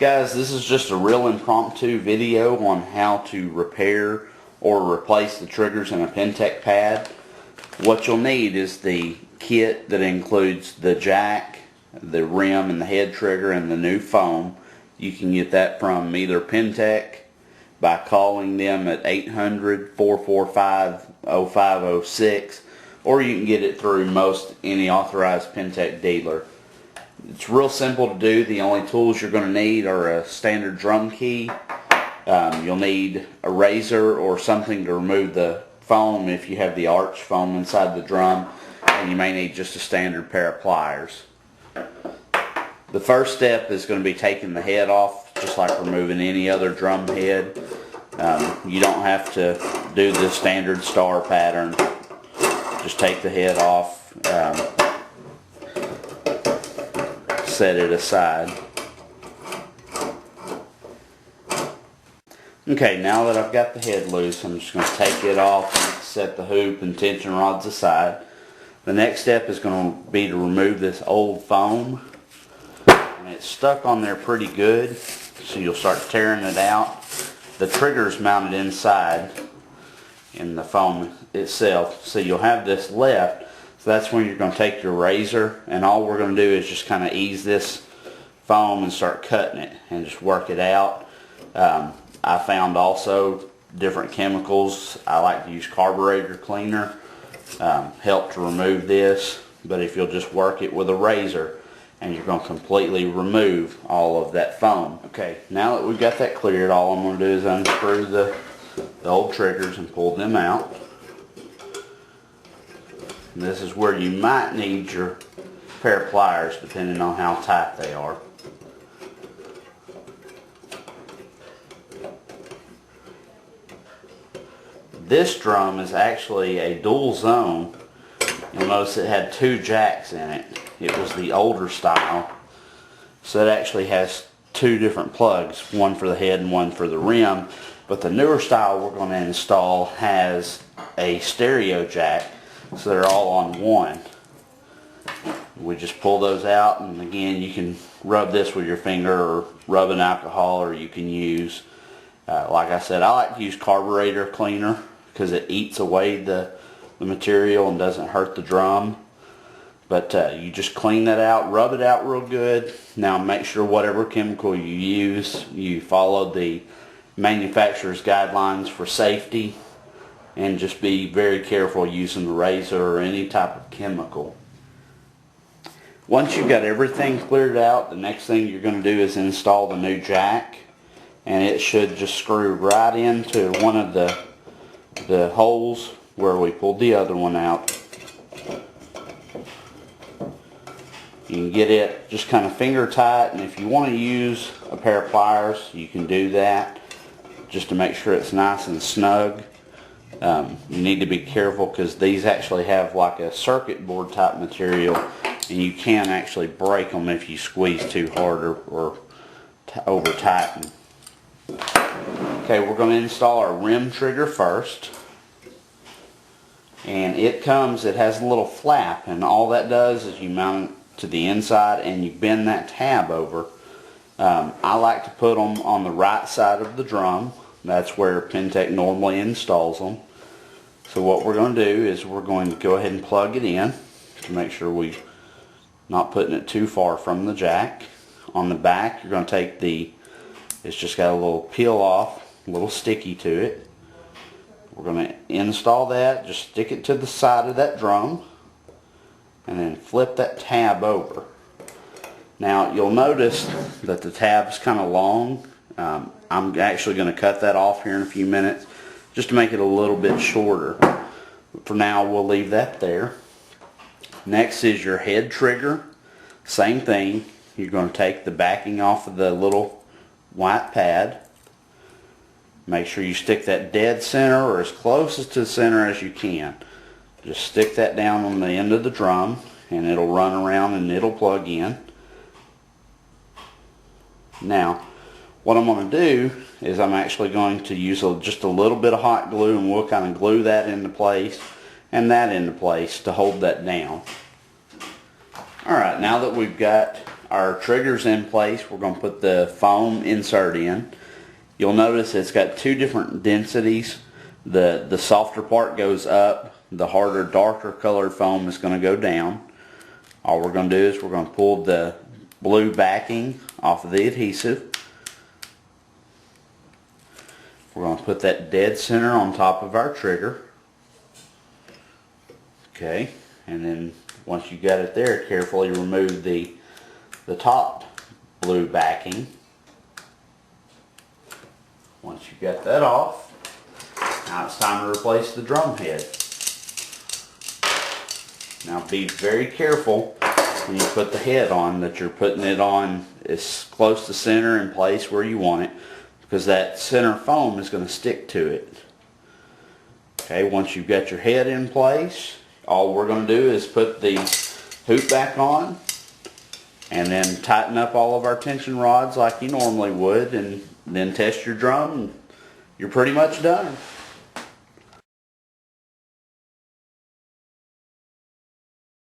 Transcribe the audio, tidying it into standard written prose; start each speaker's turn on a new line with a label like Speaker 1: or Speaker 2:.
Speaker 1: Guys, this is just a real impromptu video on how to repair or replace the triggers in a Pintech pad. What you'll need is the kit that includes the jack, the rim and the head trigger, and the new foam. You can get that from either Pintech by calling them at 800-445-0506, or you can get it through any authorized Pintech dealer. It's real simple to do. The only tools you're going to need are a standard drum key. You'll need a razor or something to remove the foam if you have the arch foam inside the drum, and you may need just a standard pair of pliers. The first step is going to be taking the head off, just like removing any other drum head. You don't have to do the standard star pattern. Just take the head off, set it aside. Okay, now that I've got the head loose, I'm just going to take it off, set the hoop and tension rods aside. The next step is going to be to remove this old foam. And it's stuck on there pretty good, so you'll start tearing it out. The trigger is mounted inside in the foam itself, so you'll have this left. So that's when you're going to take your razor, and all we're going to do is just kind of ease this foam and start cutting it and just work it out. I found also different chemicals. I like to use carburetor cleaner, help to remove this, but if you'll just work it with a razor, and you're going to completely remove all of that foam. Okay, now that we've got that cleared, all I'm going to do is unscrew the old triggers and pull them out. And this is where you might need your pair of pliers depending on how tight they are. This drum is actually a dual zone. You'll notice it had two jacks in it. It was the older style, so it actually has two different plugs, one for the head and one for the rim. But the newer style we're going to install has a stereo jack, so they're all on one. We just pull those out, and again, you can rub this with your finger or rub an alcohol, or you can use, like I said, I like to use carburetor cleaner because it eats away the material and doesn't hurt the drum. But you just clean that out, rub it out real good. Now make sure whatever chemical you use, you follow the manufacturer's guidelines for safety, and just be very careful using the razor or any type of chemical. Once you've got everything cleared out, the next thing you're going to do is install the new jack, and it should just screw right into one of the holes where we pulled the other one out. You can get it just kind of finger tight, and if you want to use a pair of pliers, you can do that just to make sure it's nice and snug. You need to be careful because these actually have like a circuit board type material, and you can actually break them if you squeeze too hard or over tighten. Okay, we're going to install our rim trigger first. And it has a little flap, and all that does is you mount it to the inside and you bend that tab over. I like to put them on the right side of the drum. That's where Pintech normally installs them. So what we're going to do is we're going to go ahead and plug it in to make sure we're not putting it too far from the jack. On the back, you're going to take it's just got a little peel off, a little sticky to it. We're going to install that, just stick it to the side of that drum, and then flip that tab over. Now you'll notice that the tab's kind of long. I'm actually going to cut that off here in a few minutes just to make it a little bit shorter. But for now, we'll leave that there. Next is your head trigger. Same thing. You're going to take the backing off of the little white pad. Make sure you stick that dead center or as close to the center as you can. Just stick that down on the end of the drum, and it'll run around and it'll plug in. Now, what I'm going to do is I'm actually going to use just a little bit of hot glue, and we'll kind of glue that into place and that into place to hold that down. Alright, now that we've got our trigger's in place, we're going to put the foam insert in. You'll notice it's got two different densities. The softer part goes up, the harder, darker colored foam is going to go down. All we're going to do is we're going to pull the blue backing off of the adhesive. We're going to put that dead center on top of our trigger. Okay, and then once you got it there, carefully remove the top blue backing. Once you got that off, now it's time to replace the drum head. Now be very careful when you put the head on that you're putting it on as close to center in place where you want it, because that center foam is going to stick to it. Okay, once you've got your head in place, all we're going to do is put the hoop back on and then tighten up all of our tension rods like you normally would, and then test your drum and you're pretty much done.